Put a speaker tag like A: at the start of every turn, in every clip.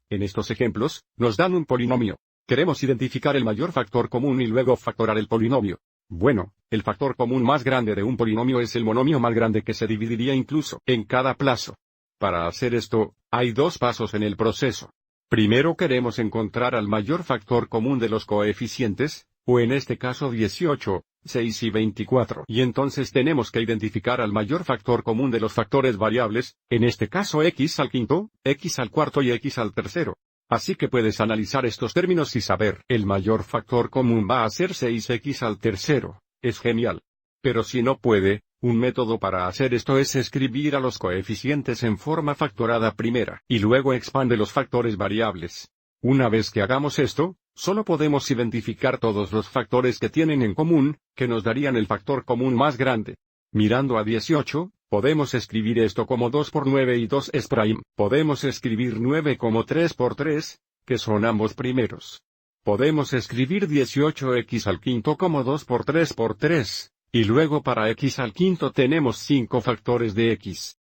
A: En estos ejemplos, nos dan un polinomio. Queremos identificar el mayor factor común y luego factorar el polinomio. Bueno, el factor común más grande de un polinomio es el monomio más grande que se dividiría incluso en cada plazo. Para hacer esto, hay dos pasos en el proceso. Primero queremos encontrar al mayor factor común de los coeficientes, o en este caso 18, 6 y 24. Y entonces tenemos que identificar al mayor factor común de los factores variables, en este caso x al quinto, x al cuarto y x al tercero. Así que puedes analizar estos términos y saber, el mayor factor común va a ser 6x al tercero. Es genial. Pero si no puede, un método para hacer esto es escribir a los coeficientes en forma factorada primera, y luego expande los factores variables. Una vez que hagamos esto, solo podemos identificar todos los factores que tienen en común, que nos darían el factor común más grande. Mirando a 18, podemos escribir esto como 2 por 9 y 2 es prime. Podemos escribir 9 como 3 por 3, que son ambos primeros. Podemos escribir 18x al quinto como 2 por 3 por 3, y luego para x al quinto tenemos 5 factores de x.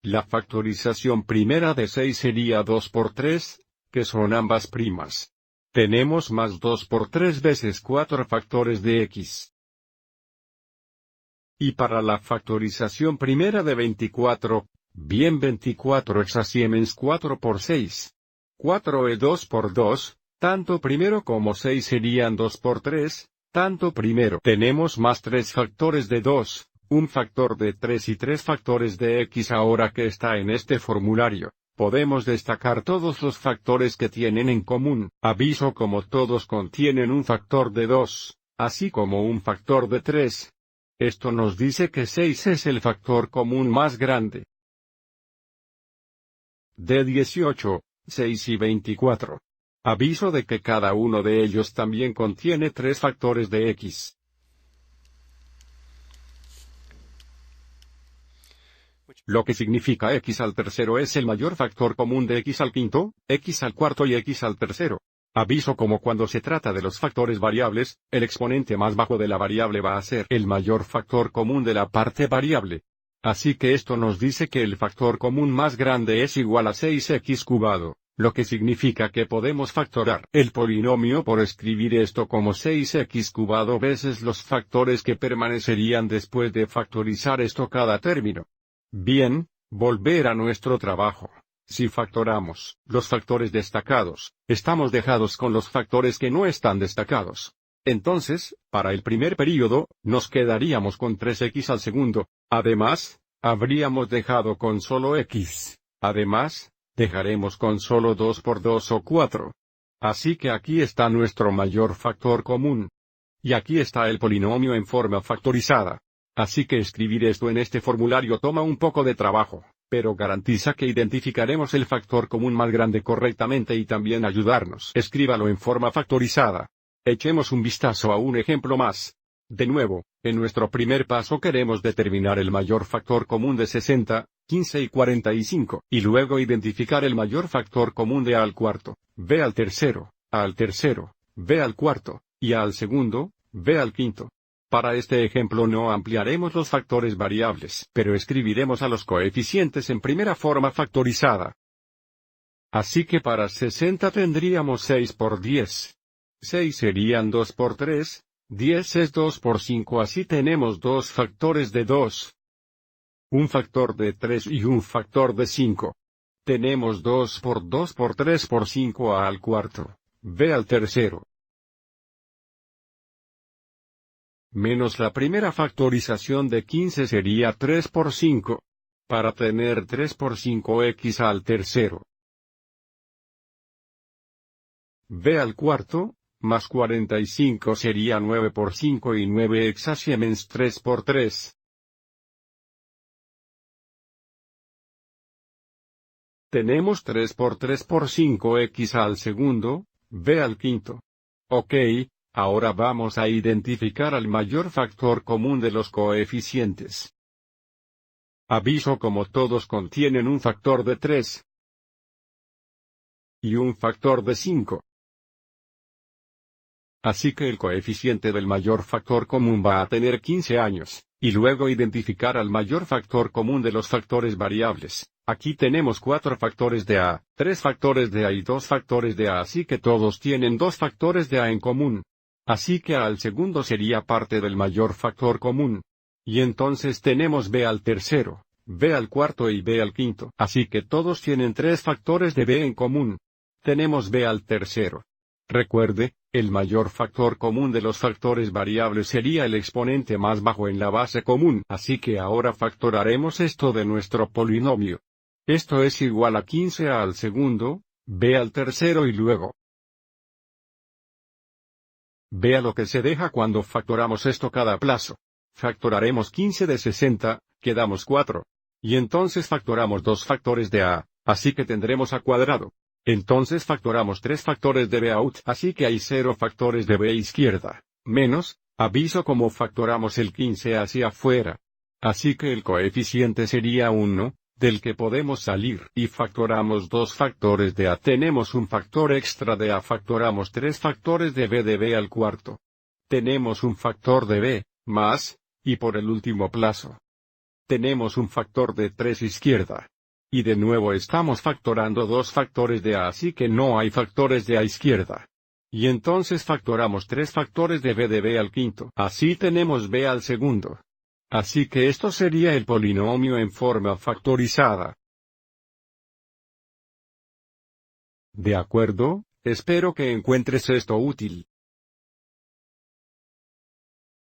A: La factorización primera de 6 sería 2 por 3, que son ambas primas. Tenemos más 2 por 3 veces 4 factores de x. Y para la factorización primera de 24, bien 24 exasiemens 4 por 6. 4 y 2 por 2, tanto primero como 6 serían 2 por 3, tanto primero. Tenemos más 3 factores de 2, un factor de 3 y 3 factores de x. Ahora que está en este formulario, podemos destacar todos los factores que tienen en común. Aviso como todos contienen un factor de 2, así como un factor de 3. Esto nos dice que 6 es el factor común más grande. De 18, 6 y 24. Aviso de que cada uno de ellos también contiene 3 factores de x. Lo que significa x al tercero es el mayor factor común de x al quinto, x al cuarto y x al tercero. Aviso como cuando se trata de los factores variables, el exponente más bajo de la variable va a ser el mayor factor común de la parte variable. Así que esto nos dice que el factor común más grande es igual a 6x cubado, lo que significa que podemos factorar el polinomio por escribir esto como 6x cubado veces los factores que permanecerían después de factorizar esto cada término. Bien, volver a nuestro trabajo. Si factoramos los factores destacados, estamos dejados con los factores que no están destacados. Entonces, para el primer período, nos quedaríamos con 3x al segundo. Además, habríamos dejado con solo x. Además, dejaremos con solo 2 por 2 o 4. Así que aquí está nuestro mayor factor común. Y aquí está el polinomio en forma factorizada. Así que escribir esto en este formulario toma un poco de trabajo, pero garantiza que identificaremos el factor común más grande correctamente y también ayudarnos. Escríbalo en forma factorizada. Echemos un vistazo a un ejemplo más. De nuevo, en nuestro primer paso queremos determinar el mayor factor común de 60, 15 y 45, y luego identificar el mayor factor común de a al cuarto, b al tercero, a al tercero, b al cuarto, y a al segundo, b al quinto. Para este ejemplo no ampliaremos los factores variables, pero escribiremos a los coeficientes en primera forma factorizada. Así que para 60 tendríamos 6 por 10. 6 serían 2 por 3, 10 es 2 por 5, así tenemos dos factores de 2. Un factor de 3 y un factor de 5. Tenemos 2 por 2 por 3 por 5 a al cuarto, b al tercero. Menos la primera factorización de 15 sería 3 por 5. Para tener 3 por 5x al tercero. b al cuarto, más 45 sería 9 por 5 y 9 exasiemens 3 por 3. Tenemos 3 por 3 por 5x al segundo, b al quinto. Ok. Ahora vamos a identificar al mayor factor común de los coeficientes. Aviso como todos contienen un factor de 3 y un factor de 5. Así que el coeficiente del mayor factor común va a tener 15 años, y luego identificar al mayor factor común de los factores variables. Aquí tenemos 4 factores de A, 3 factores de A y 2 factores de A, así que todos tienen 2 factores de A en común. Así que A al segundo sería parte del mayor factor común. Y entonces tenemos B al tercero, B al cuarto y B al quinto. Así que todos tienen 3 factores de B en común. Tenemos B al tercero. Recuerde, el mayor factor común de los factores variables sería el exponente más bajo en la base común. Así que ahora factoraremos esto de nuestro polinomio. Esto es igual a 15A al segundo, B al tercero y luego B a lo que se deja cuando factoramos esto cada plazo. Factoraremos 15 de 60, quedamos 4. Y entonces factoramos 2 factores de A, así que tendremos A cuadrado. Entonces factoramos 3 factores de B out, así que hay 0 factores de B izquierda, menos, aviso como factoramos el 15 hacia afuera. Así que el coeficiente sería 1, del que podemos salir, y factoramos 2 factores de A. Tenemos un factor extra de A, factoramos 3 factores de B al cuarto. Tenemos un factor de B, más, y por el último plazo, tenemos un factor de 3 izquierda. Y de nuevo estamos factorando 2 factores de A, así que no hay factores de A izquierda. Y entonces factoramos 3 factores de B al quinto. Así tenemos B al segundo. Así que esto sería el polinomio en forma factorizada. ¿De acuerdo? Espero que encuentres esto útil.